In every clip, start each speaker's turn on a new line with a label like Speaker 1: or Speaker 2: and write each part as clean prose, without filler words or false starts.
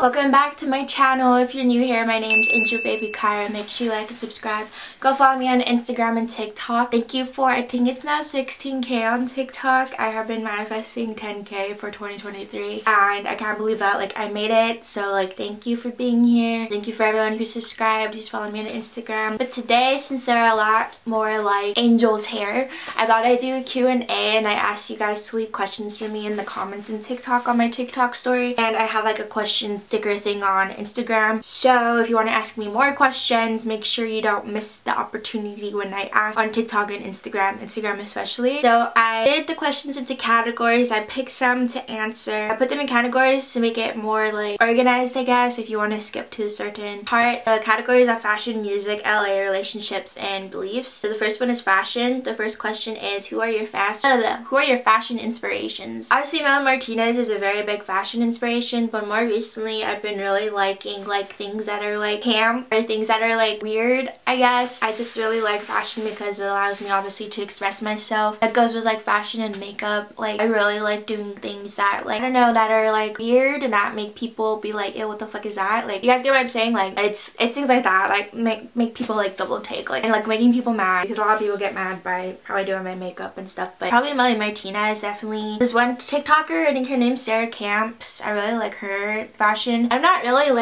Speaker 1: Welcome back to my channel. If you're new here, my name's Angel Baby Kyra. Make sure you like and subscribe. Go follow me on Instagram and TikTok. Thank you for, I think it's now 16K on TikTok. I have been manifesting 10K for 2023 and I can't believe that I made it. So thank you for being here. Thank you for everyone who subscribed, who's following me on Instagram. But today, since there are a lot more angels here, I thought I'd do a Q&A and I asked you guys to leave questions for me in the comments and TikTok on my TikTok story. And I have a question sticker thing on Instagram. So if you want to ask me more questions, make sure you don't miss the opportunity when I ask on TikTok and Instagram especially. So I did the questions into categories. I picked some to answer. I put them in categories to make it more organized, I guess, if you want to skip to a certain part. The categories are fashion, music, LA, relationships, and beliefs. So the first one is fashion. The first question is, who are your fashion inspirations? Obviously, Melanie Martinez is a very big fashion inspiration, but more recently I've been really liking things that are camp or things that are weird, I guess. I just really like fashion because it allows me obviously to express myself. That goes with fashion and makeup. I really like doing things that I don't know, that are weird and that make people be ew, what the fuck is that? You guys get what I'm saying? It's things like that, make people double take, and making people mad, because a lot of people get mad by how I do my makeup and stuff. But probably Melanie Martinez, definitely. There's one TikToker, I think her name's Sarah Camps. I really like her fashion. I'm not really a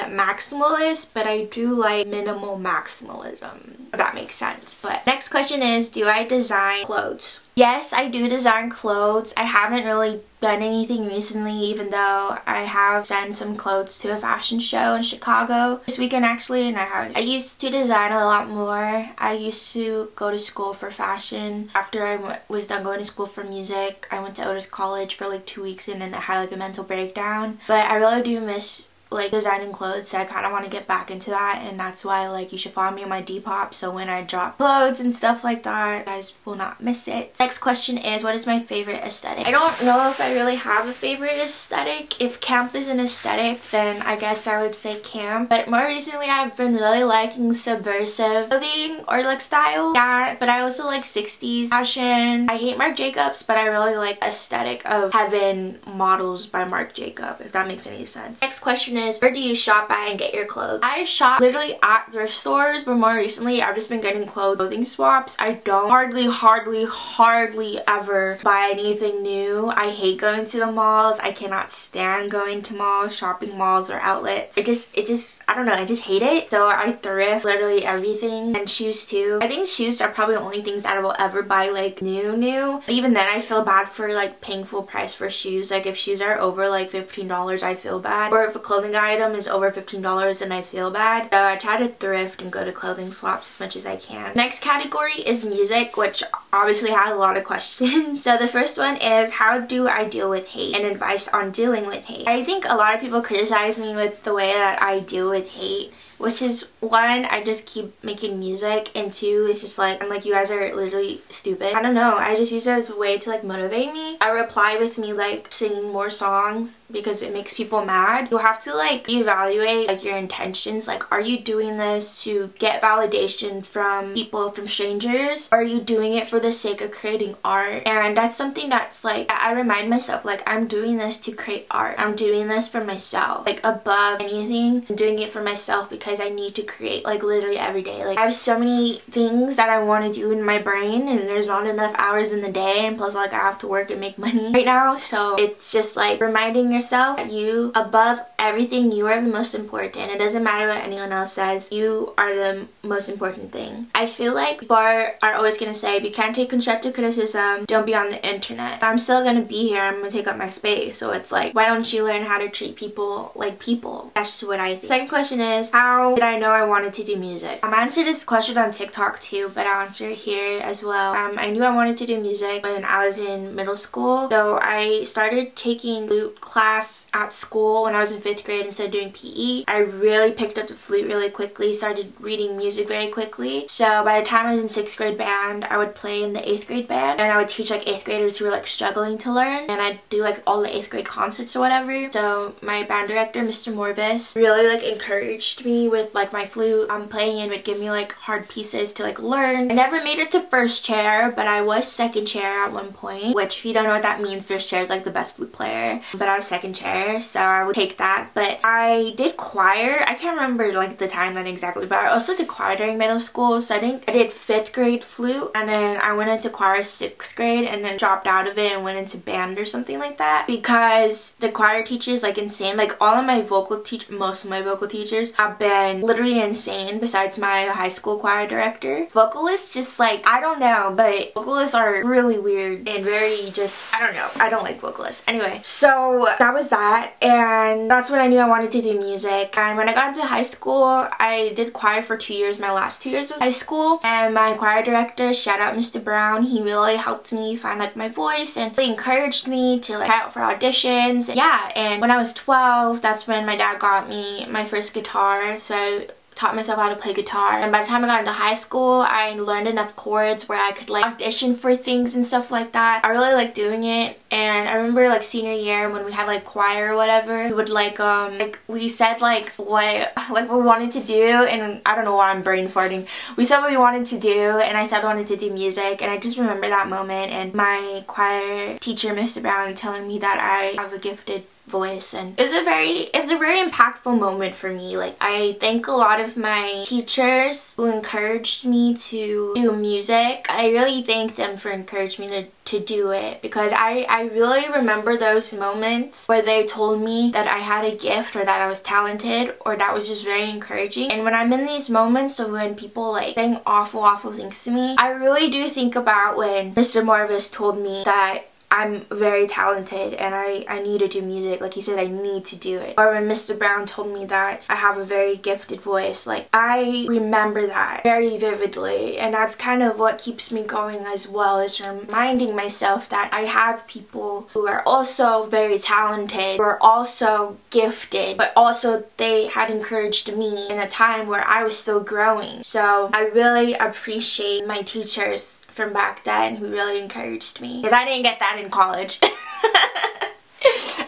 Speaker 1: maximalist, but I do like minimal maximalism, if that makes sense. But next question is, do I design clothes? Yes, I do design clothes. I haven't really done anything recently, even though I have sent some clothes to a fashion show in Chicago this weekend actually, and I used to design a lot more. I used to go to school for fashion. After I was done going to school for music, I went to Otis College for 2 weeks and then I had a mental breakdown. But I really do miss designing clothes, so I kind of want to get back into that, and that's why you should follow me on my Depop, so when I drop clothes and stuff like that, you guys will not miss it. Next question is, what is my favorite aesthetic? I don't know if I really have a favorite aesthetic. If camp is an aesthetic, then I guess I would say camp, but more recently I've been really liking subversive clothing or style. Yeah, but I also like 60s fashion. I hate Marc Jacobs, but I really like aesthetic of Heaven models by Marc Jacobs, if that makes any sense. Next question is, where do you shop at and get your clothes? I shop literally at thrift stores, but more recently I've just been getting clothing swaps. I don't hardly ever buy anything new. I hate going to the malls. I cannot stand going to malls, shopping malls, or outlets. I don't know, I just hate it. So I thrift literally everything, and shoes too. I think shoes are probably the only things that I will ever buy new. But even then I feel bad for paying full price for shoes. If shoes are over $15, I feel bad. Or if a clothing item is over $15 and I feel bad. So I try to thrift and go to clothing swaps as much as I can. Next category is music, which obviously has a lot of questions. So the first one is, how do I deal with hate, and advice on dealing with hate. I think a lot of people criticize me with the way that I deal with hate, which is, one, I just keep making music, and two, it's just I'm you guys are literally stupid. I don't know, I just use it as a way to motivate me. I reply with me singing more songs because it makes people mad. You have to evaluate your intentions. Are you doing this to get validation from people, from strangers, or are you doing it for the sake of creating art? And that's something that's I remind myself, I'm doing this to create art. I'm doing this for myself. Above anything, I'm doing it for myself because I need to create literally every day. I have so many things that I want to do in my brain, and there's not enough hours in the day, and plus I have to work and make money right now. So it's just reminding yourself that you, above everything, you are the most important. It doesn't matter what anyone else says, you are the most important thing. I feel people are always gonna say, if you can't take constructive criticism, don't be on the internet. But I'm still gonna be here, I'm gonna take up my space. So it's why don't you learn how to treat people like people? That's just what I think. Second question is, how did I know I wanted to do music? I answered this question on TikTok too, but I'll answer it here as well. I knew I wanted to do music when I was in middle school. So I started taking flute class at school when I was in 5th grade instead of doing PE. I really picked up the flute really quickly, started reading music very quickly. So by the time I was in 6th grade band, I would play in the 8th grade band, and I would teach 8th graders who were struggling to learn, and I'd do all the 8th grade concerts or whatever. So my band director, Mr. Morvis, really encouraged me me with like my flute playing and would give me like hard pieces to like learn. I never made it to first chair, but I was second chair at one point, which if you don't know what that means, first chair is like the best flute player, but I was second chair, so I would take that. But I did choir. I can't remember like the timeline exactly, but I also did choir during middle school. So I think I did 5th grade flute, and then I went into choir 6th grade and then dropped out of it and went into band or something like that, because the choir teacher is like insane. Like all of my most of my vocal teachers have been literally insane besides my high school choir director. Vocalists just like, I don't know, but vocalists are really weird and very just, I don't know. I don't like vocalists. Anyway, so that was that, and that's when I knew I wanted to do music. And when I got into high school, I did choir for 2 years, my last 2 years of high school, and my choir director, shout out Mr. Brown, he really helped me find like my voice and really encouraged me to like try out for auditions. Yeah, and when I was 12, that's when my dad got me my first guitar, so I taught myself how to play guitar. And by the time I got into high school, I learned enough chords where I could like audition for things and stuff like that. I really liked doing it. And I remember like senior year when we had like choir or whatever, we would like we said like what we wanted to do, and I don't know why I'm brain farting. We said what we wanted to do, and I said I wanted to do music, and I just remember that moment and my choir teacher, Mr. Brown, telling me that I have a gifted voice, and it was a very impactful moment for me. Like, I thank a lot of my teachers who encouraged me to do music. I really thank them for encouraging me to do it, because I really remember those moments where they told me that I had a gift or that I was talented, or that was just very encouraging. And when I'm in these moments of when people like saying awful things to me, I really do think about when Mr. Morvis told me that I'm very talented and I need to do music. Like he said, I need to do it. Or when Mr. Brown told me that I have a very gifted voice. Like, I remember that very vividly, and that's kind of what keeps me going as well, is reminding myself that I have people who are also very talented, who are also gifted, but also they had encouraged me in a time where I was still growing. So I really appreciate my teachers from back then who really encouraged me, because I didn't get that in college.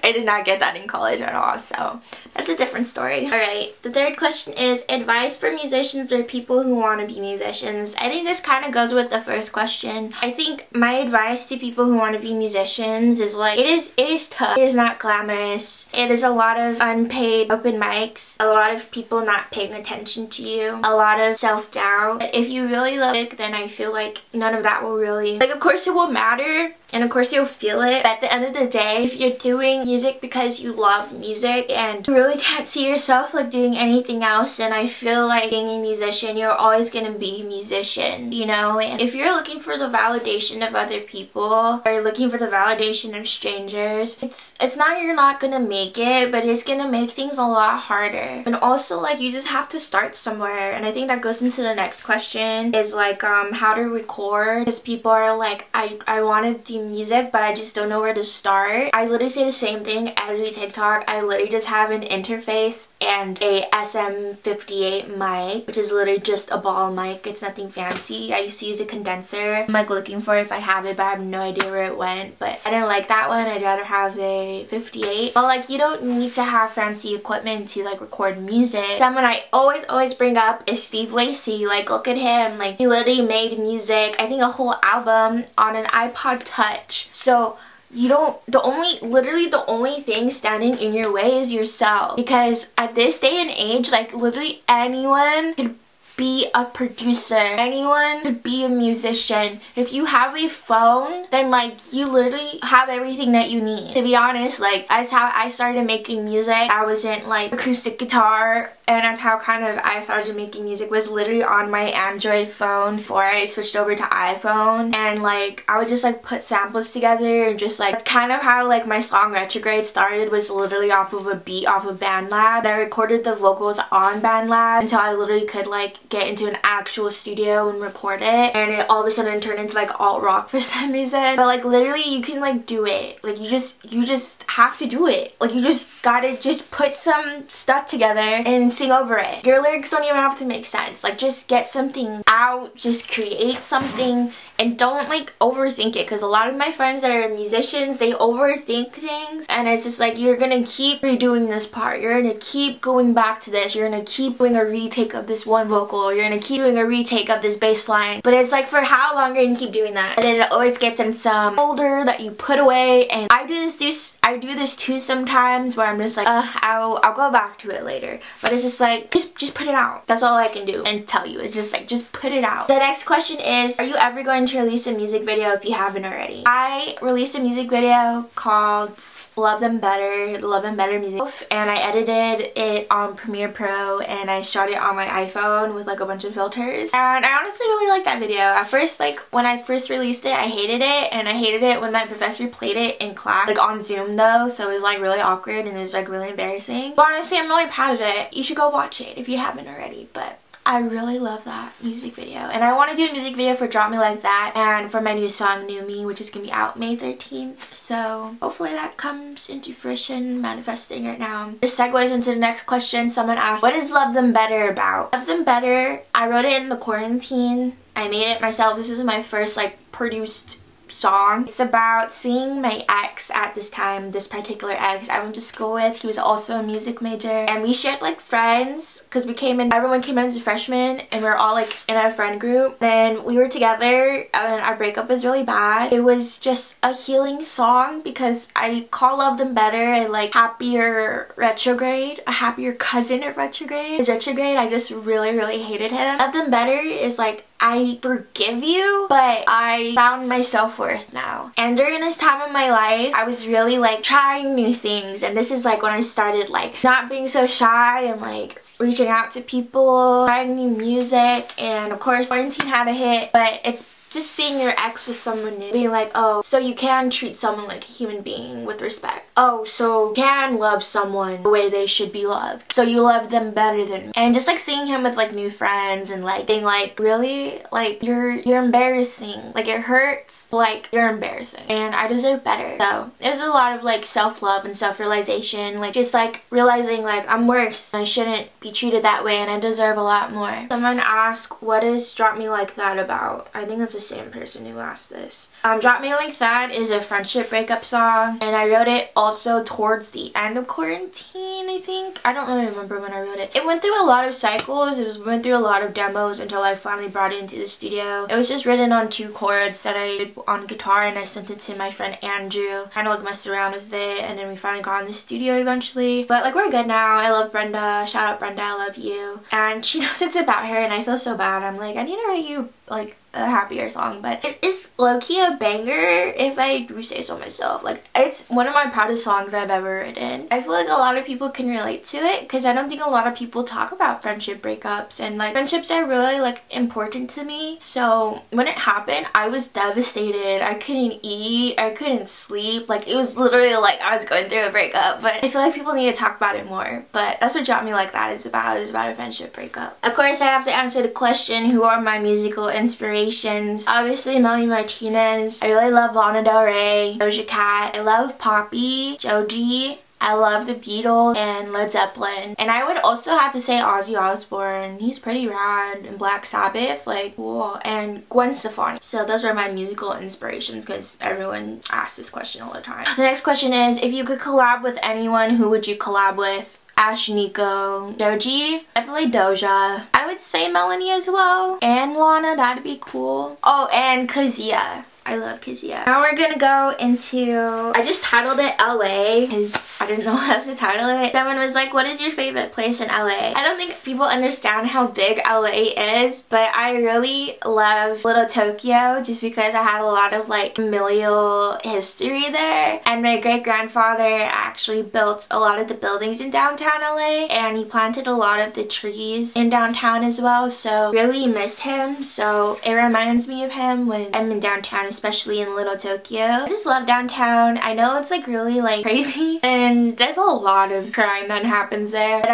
Speaker 1: I did not get that in college at all, so that's a different story. Alright, the third question is advice for musicians or people who want to be musicians. I think this kind of goes with the first question. I think my advice to people who want to be musicians is like, it is tough. It is not glamorous. It is a lot of unpaid open mics, a lot of people not paying attention to you, a lot of self-doubt. But if you really love it, then I feel like none of that will really, like, of course it will matter, and of course you'll feel it, but at the end of the day, if you're doing music because you love music and you really can't see yourself like doing anything else, and I feel like being a musician, you're always gonna be a musician, you know? And if you're looking for the validation of other people or looking for the validation of strangers, it's not you're not gonna make it, but it's gonna make things a lot harder. And also, like, you just have to start somewhere, and I think that goes into the next question, is like how to record, because people are like, I want to do music, but I just don't know where to start. I literally say the same thing every TikTok. I literally just have an interface and a SM58 mic, which is literally just a ball mic. It's nothing fancy. I used to use a condenser. I'm like looking for it if I have it, but I have no idea where it went. But I didn't like that one. I'd rather have a 58. But like, you don't need to have fancy equipment to like record music. Someone I always bring up is Steve Lacy. Like, look at him. Like, he literally made music, I think a whole album on an iPod Touch. So literally the only thing standing in your way is yourself, because at this day and age, like, literally anyone could be a producer, anyone could be a musician. If you have a phone, then like, you literally have everything that you need. To be honest, like, that's how I started making music. I wasn't like acoustic guitar, and that's how kind of I started making music, was literally on my Android phone before I switched over to iPhone. And like, I would just like put samples together, and just like, that's kind of how like my song Retrograde started, was literally off of a beat off of BandLab. I recorded the vocals on BandLab until I literally could like get into an actual studio and record it, and it all of a sudden turned into like alt rock for some reason. But like, literally you can like do it. Like, you just have to do it. Like, you just gotta just put some stuff together and sing over it. Your lyrics don't even have to make sense. Like, just get something out, just create something, and don't like overthink it, because a lot of my friends that are musicians, they overthink things, and it's just like, you're gonna keep redoing this part, you're gonna keep going back to this, you're gonna keep doing a retake of this one vocal, you're gonna keep doing a retake of this bass line, but it's like, for how long are you gonna keep doing that? And then it always gets in some folder that you put away, and I do this too sometimes, where I'm just like, I'll go back to it later, but it's just like, just put it out. That's all I can do and tell you. It's just like, just put it out. The next question is, are you ever going to release a music video if you haven't already? I released a music video called Love Them Better, Love Them Better music, and I edited it on Premiere Pro, and I shot it on my iPhone with like a bunch of filters, and I honestly really liked that video. At first, like when I first released it, I hated it, and I hated it when my professor played it in class, like on Zoom though, so it was like really awkward and it was like really embarrassing. But honestly, I'm really proud of it. You should go watch it if you haven't already, but I really love that music video, and I want to do a music video for Drop Me Like That and for my new song New Me, which is gonna be out May 13th, so hopefully that comes into fruition, manifesting right now. This segues into the next question. Someone asked, what is Love Them Better about? Love Them Better, I wrote it in the quarantine. I made it myself. This is my first like produced song. It's about seeing my ex at this time, this particular ex I went to school with. He was also a music major, and we shared like friends, because everyone came in as a freshman, and we were all like in a friend group, and we were together, and our breakup was really bad. It was just a healing song, because I call Love Them Better a like happier retrograde, a happier cousin of retrograde. His retrograde, I just really hated him. Love Them Better is like, I forgive you, but I found my self-worth now. And during this time in my life, I was really like trying new things, and this is like when I started like not being so shy and like reaching out to people, trying new music, and of course quarantine had a hit, but it's just seeing your ex with someone new, being like, oh, so you can treat someone like a human being with respect. Oh, so you can love someone the way they should be loved. So you love them better than me. And just like seeing him with like new friends and like being like, really? Like you're embarrassing. Like it hurts, like you're embarrassing. And I deserve better. So it was a lot of like self-love and self-realization. Like just like realizing like I'm worse. I shouldn't be treated that way, and I deserve a lot more. Someone asked, what is Drop Me Like That about? I think it's the same person who asked this. Drop Me Like That is a friendship breakup song, and I wrote it also towards the end of quarantine, I think. I don't really remember when I wrote it. It went through a lot of cycles. Went through a lot of demos until I finally brought it into the studio. It was just written on 2 chords that I did on guitar, and I sent it to my friend Andrew. Kind of like messed around with it, and then we finally got in the studio eventually. But like we're good now. I love Brenda. Shout out Brenda, I love you. And she knows it's about her, and I feel so bad. I'm like, I need to write you like a happier song, but it is low-key a banger if I do say so myself. Like it's one of my proudest songs I've ever written. I feel like a lot of people can relate to it, because I don't think a lot of people talk about friendship breakups, and like friendships are really like important to me. So when it happened, I was devastated. I couldn't eat, I couldn't sleep. Like it was literally like I was going through a breakup, but I feel like people need to talk about it more. But that's what Drop Me Like That is about. It's about a friendship breakup. Of course, I have to answer the question, who are my musical inspirations? Obviously Melanie Martinez. I really love Lana Del Rey, Doja Cat. I love Poppy, Joji. I love the Beatles and Led Zeppelin. And I would also have to say Ozzy Osbourne. He's pretty rad. And Black Sabbath, like cool. And Gwen Stefani. So those are my musical inspirations, because everyone asks this question all the time. The next question is, if you could collab with anyone, who would you collab with? Ash, Nico, Joji, definitely Doja. I would say Melanie as well. And Lana, that'd be cool. Oh, and Kazia. I love Kazia. Now we're gonna go into, I just titled it LA because I didn't know what else to title it. Someone was like, what is your favorite place in LA? I don't think people understand how big LA is, but I really love Little Tokyo just because I have a lot of like familial history there. And my great-grandfather actually built a lot of the buildings in downtown LA, and he planted a lot of the trees in downtown as well, so really miss him. So it reminds me of him when I'm in downtown especially in Little Tokyo. I just love downtown. I know it's like really like crazy and there's a lot of crime that happens there, but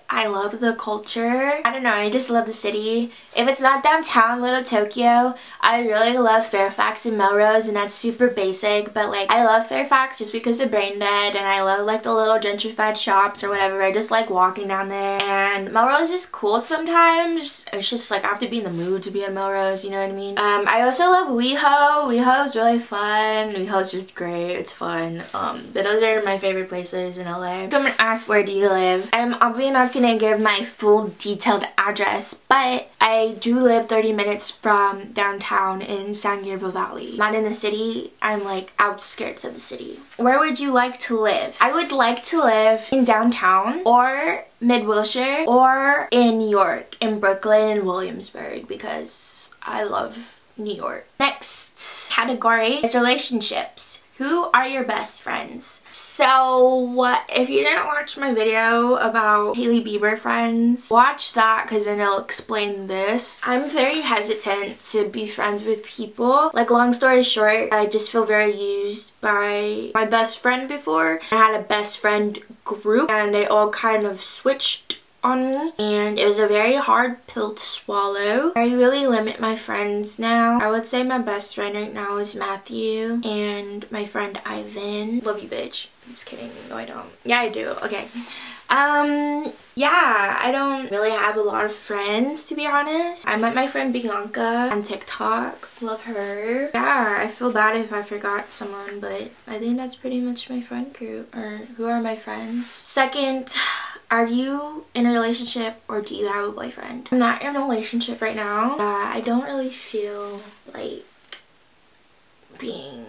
Speaker 1: I love the culture. I don't know, I just love the city. If it's not downtown Little Tokyo, I really love Fairfax and Melrose, and that's super basic, but like I love Fairfax just because of Brain Dead, and I love like the little gentrified shops or whatever. I just like walking down there, and Melrose is cool sometimes. It's just like I have to be in the mood to be in Melrose, you know what I mean? I also love WeHo. WeHo is really fun. WeHo is just great. It's fun. But those are my favorite places in LA. Someone asked, where do you live? I'm obviously not gonna give my full detailed address, but I do live 30 minutes from downtown in San Gabriel Valley. Not in the city, I'm like outskirts of the city. Where would you like to live? I would like to live in downtown or Mid-Wilshire or in New York, in Brooklyn and Williamsburg, because I love New York. Next category is relationships. Who are your best friends? So if you didn't watch my video about Hailey Bieber friends, watch that because then it'll explain this. I'm very hesitant to be friends with people. Like, long story short, I just feel very used by my best friend before. I had a best friend group and they all kind of switched on me, and it was a very hard pill to swallow. I really limit my friends now. I would say my best friend right now is Matthew and my friend Ivan. Love you, bitch. I'm just kidding. No, I don't. Yeah, I do. Okay. Yeah, I don't really have a lot of friends, to be honest. I met my friend Bianca on TikTok. Love her. Yeah, I feel bad if I forgot someone, but I think that's pretty much my friend group, or who are my friends. Second, are you in a relationship or do you have a boyfriend? I'm not in a relationship right now. I don't really feel like being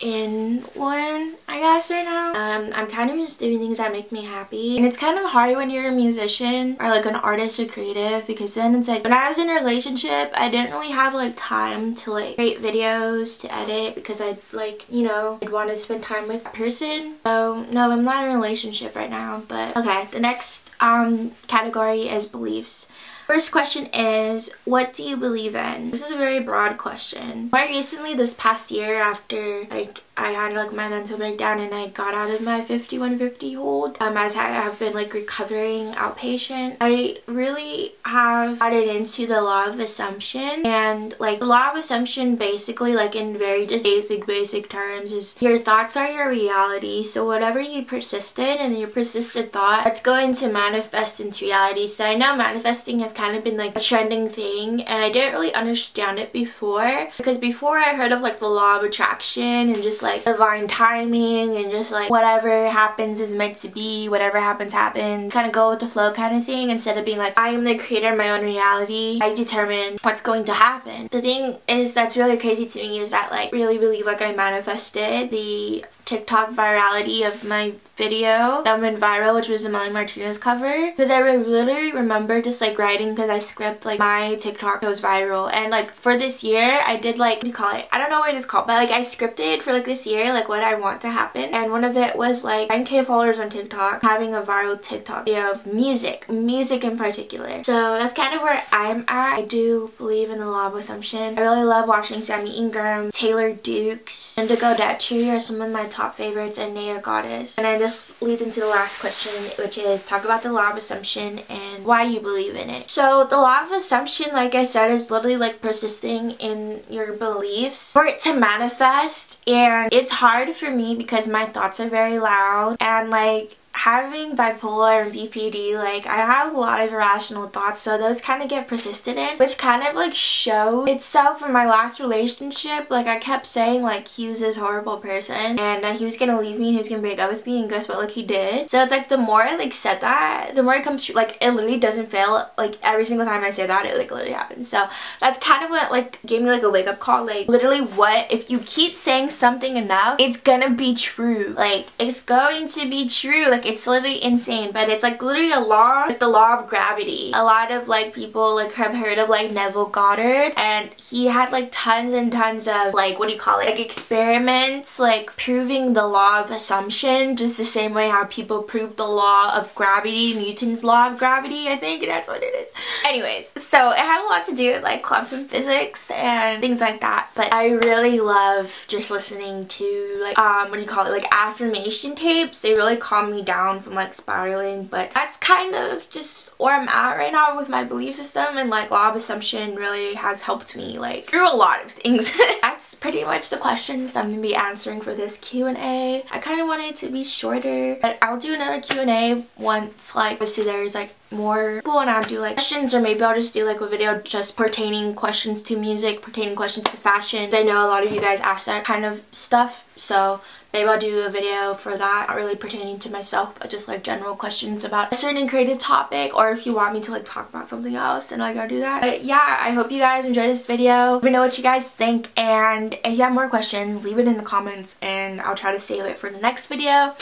Speaker 1: in one, I guess, right now. I'm kind of just doing things that make me happy, and it's kind of hard when you're a musician or like an artist or creative, because then it's like when I was in a relationship I didn't really have like time to like create videos to edit, because I'd like, you know, I'd want to spend time with a person. So no, I'm not in a relationship right now. But okay, the next category is beliefs. First question is, what do you believe in? This is a very broad question. More recently, this past year, after like I had like my mental breakdown and I got out of my 5150 hold, as I have been like recovering outpatient, I really have gotten into the law of assumption. And like the law of assumption, basically, like in very just basic terms, is your thoughts are your reality. So whatever you persist in and your persistent thought, that's going to manifest into reality. So I know manifesting has kind of been like a trending thing, and I didn't really understand it before, because before I heard of like the law of attraction and just like divine timing and just like whatever happens is meant to be, whatever happens, kind of go with the flow kind of thing, instead of being like, I am the creator of my own reality, I determine what's going to happen. The thing is that's really crazy to me is that like really believe like I manifested the TikTok virality of my video that went viral, which was the Melanie Martinez cover, because I literally remember just like writing, because I script like my TikTok goes viral. And like for this year I did like, what do you call it? I don't know what it's called, but like I scripted for like this year like what I want to happen, and one of it was like 9K followers on TikTok, having a viral TikTok video of music in particular. So that's kind of where I'm at. I do believe in the law of assumption. I really love watching Sammy Ingram, Taylor Dukes, Indigo Datri are some of my top favorites, and Naya Goddess. And then this leads into the last question, which is talk about the law of assumption and why you believe in it. So the law of assumption, like I said, is literally like persisting in your beliefs for it to manifest. And it's hard for me because my thoughts are very loud, and like having bipolar and BPD, like I have a lot of irrational thoughts, so those kind of get persisted in, which kind of like showed itself in my last relationship. Like I kept saying like he was this horrible person and he was gonna leave me and he was gonna break up with me, and guess what, like he did. So it's like the more I like said that, the more it comes true. Like it literally doesn't fail. Like every single time I say that, it like literally happens. So that's kind of what like gave me like a wake-up call. Like literally, what if you keep saying something enough, it's gonna be true. Like it's going to be true. Like it's literally insane, but it's like literally a law, like the law of gravity. A lot of like people like have heard of like Neville Goddard, and he had like tons and tons of like, what do you call it, like experiments like proving the law of assumption, just the same way how people proved the law of gravity, Newton's law of gravity, I think that's what it is. Anyways, so it had a lot to do with like quantum physics and things like that, but I really love just listening to like what do you call it, like affirmation tapes. They really calm me down from like spiraling, but that's kind of just where I'm at right now with my belief system, and like law of assumption really has helped me like through a lot of things. That's pretty much the questions I'm gonna be answering for this Q&A. I kind of wanted it to be shorter, but I'll do another Q&A once like obviously there's like more people and I'll do like questions, or maybe I'll just do like a video just pertaining questions to music, pertaining questions to fashion. I know a lot of you guys ask that kind of stuff, so maybe I'll do a video for that, not really pertaining to myself, but just like general questions about a certain creative topic, or if you want me to like talk about something else, then like I'll do that. But yeah, I hope you guys enjoyed this video. Let me know what you guys think, and if you have more questions, leave it in the comments and I'll try to save it for the next video.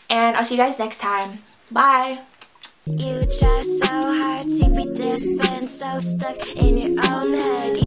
Speaker 1: And I'll see you guys next time. Bye! You try so hard to be different, so stuck in your own head.